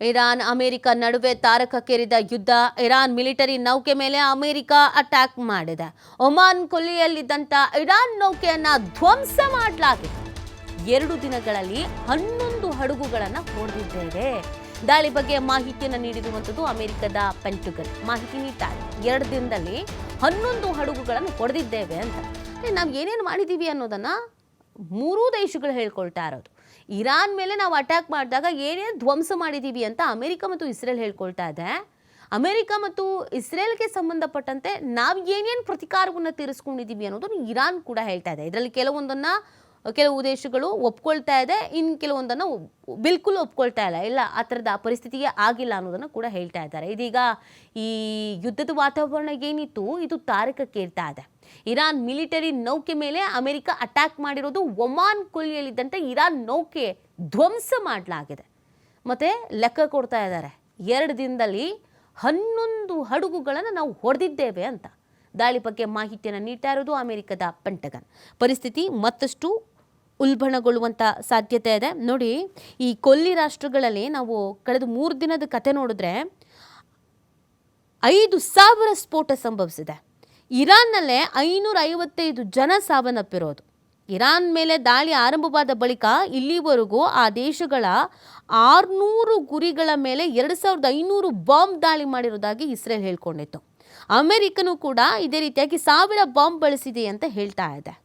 Iran America ನಡುವೆ ತಾರಕಕ್ಕೇರಿದ ಯುದ್ಧ. Iran military ನೌಕೆ ಮೇಲೆ ಅಮೆರಿಕ ಅಟ್ಯಾಕ್ ಮಾಡಿದೆ. ಒಮಾನ್ ಕೊಲ್ಲಿಯಲ್ಲಿದ್ದಂಥ ಇರಾನ್ ನೌಕೆಯನ್ನ ಧ್ವಂಸ ಮಾಡಲಾಗಿದೆ. 2 ದಿನಗಳಲ್ಲಿ 11 ಹಡಗುಗಳನ್ನು ಹೊಡೆದಿದ್ದೇವೆ. ದಾಳಿ ಬಗ್ಗೆ ಮಾಹಿತಿಯನ್ನು ನೀಡಿರುವಂಥದ್ದು ಅಮೆರಿಕದ ಪೆಂಟಗನ್. ಮಾಹಿತಿ ನೀಡ್ತಾರೆ, 2 ದಿನದಲ್ಲಿ 11 ಹಡಗುಗಳನ್ನು ಹೊಡೆದಿದ್ದೇವೆ ಅಂತ. ನಾವು ಏನೇನು ಮಾಡಿದ್ದೀವಿ ಅನ್ನೋದನ್ನ 3 ದೇಶಗಳು ಹೇಳ್ಕೊಳ್ತಾ ಇರೋದು. ಇರಾನ್ ಮೇಲೆ ನಾವು ಅಟ್ಯಾಕ್ ಮಾಡಿದಾಗ ಏನೇನು ಧ್ವಂಸ ಮಾಡಿದ್ದೀವಿ ಅಂತ ಅಮೆರಿಕ ಮತ್ತು ಇಸ್ರೇಲ್ ಹೇಳ್ಕೊಳ್ತಾ ಇದೆ. ಅಮೆರಿಕ ಮತ್ತು ಇಸ್ರೇಲ್ಗೆ ಸಂಬಂಧಪಟ್ಟಂತೆ ನಾವು ಏನೇನು ಪ್ರತಿಕಾರವನ್ನು ತೀರಿಸ್ಕೊಂಡಿದ್ದೀವಿ ಅನ್ನೋದನ್ನು ಇರಾನ್ ಕೂಡ ಹೇಳ್ತಾ ಇದೆ. ಇದರಲ್ಲಿ ಕೆಲವು ದೇಶಗಳು ಒಪ್ಕೊಳ್ತಾ ಇದೆ, ಇನ್ನು ಕೆಲವೊಂದನ್ನು ಬಿಲ್ಕುಲ್ ಒಪ್ಕೊಳ್ತಾ ಇಲ್ಲ. ಆ ಥರದ ಪರಿಸ್ಥಿತಿಗೆ ಆಗಿಲ್ಲ ಅನ್ನೋದನ್ನು ಕೂಡ ಹೇಳ್ತಾ ಇದ್ದಾರೆ. ಇದೀಗ ಈ ಯುದ್ಧದ ವಾತಾವರಣ ಏನಿತ್ತು ಇದು ತಾರಕಕ್ಕೇರ್ತಾ ಇದೆ. ಇರಾನ್ ಮಿಲಿಟರಿ ನೌಕೆ ಮೇಲೆ ಅಮೆರಿಕ ಅಟ್ಯಾಕ್ ಮಾಡಿರೋದು, ಒಮಾನ್ ಕೊಲ್ಲಿಯಲ್ಲಿದ್ದಂತೆ ಇರಾನ್ ನೌಕೆ ಧ್ವಂಸ ಮಾಡಲಾಗಿದೆ. ಮತ್ತೆ ಲೆಕ್ಕ ಕೊಡ್ತಾ ಇದ್ದಾರೆ, 2 ದಿನದಲ್ಲಿ 11 ಹಡಗುಗಳನ್ನು ನಾವು ಹೊಡೆದಿದ್ದೇವೆ ಅಂತ. ದಾಳಿ ಬಗ್ಗೆ ಮಾಹಿತಿಯನ್ನು ನೀಡ್ತಾ ಇರೋದು ಅಮೆರಿಕದ ಪೆಂಟಗನ್. ಪರಿಸ್ಥಿತಿ ಮತ್ತಷ್ಟು ಉಲ್ಬಣಗೊಳ್ಳುವಂಥ ಸಾಧ್ಯತೆ ಇದೆ. ನೋಡಿ, ಈ ಕೊಲ್ಲಿ ರಾಷ್ಟ್ರಗಳಲ್ಲಿ ನಾವು ಕಳೆದ 3 ದಿನದ ಕತೆ ನೋಡಿದ್ರೆ 5,000 ಸ್ಫೋಟ ಸಂಭವಿಸಿದೆ. ಇರಾನ್ನಲ್ಲೇ 555 ಜನ ಸಾವನ್ನಪ್ಪಿರೋದು. ಇರಾನ್ ಮೇಲೆ ದಾಳಿ ಆರಂಭವಾದ ಬಳಿಕ ಇಲ್ಲಿವರೆಗೂ ಆ ದೇಶಗಳ 600 ಗುರಿಗಳ ಮೇಲೆ 2,500 ಬಾಂಬ್ ದಾಳಿ ಮಾಡಿರೋದಾಗಿ ಇಸ್ರೇಲ್ ಹೇಳ್ಕೊಂಡಿತ್ತು. ಅಮೆರಿಕನೂ ಕೂಡ ಇದೇ ರೀತಿಯಾಗಿ 1000 ಬಾಂಬ್ ಬಳಸಿದೆ ಅಂತ ಹೇಳ್ತಾ ಇದೆ.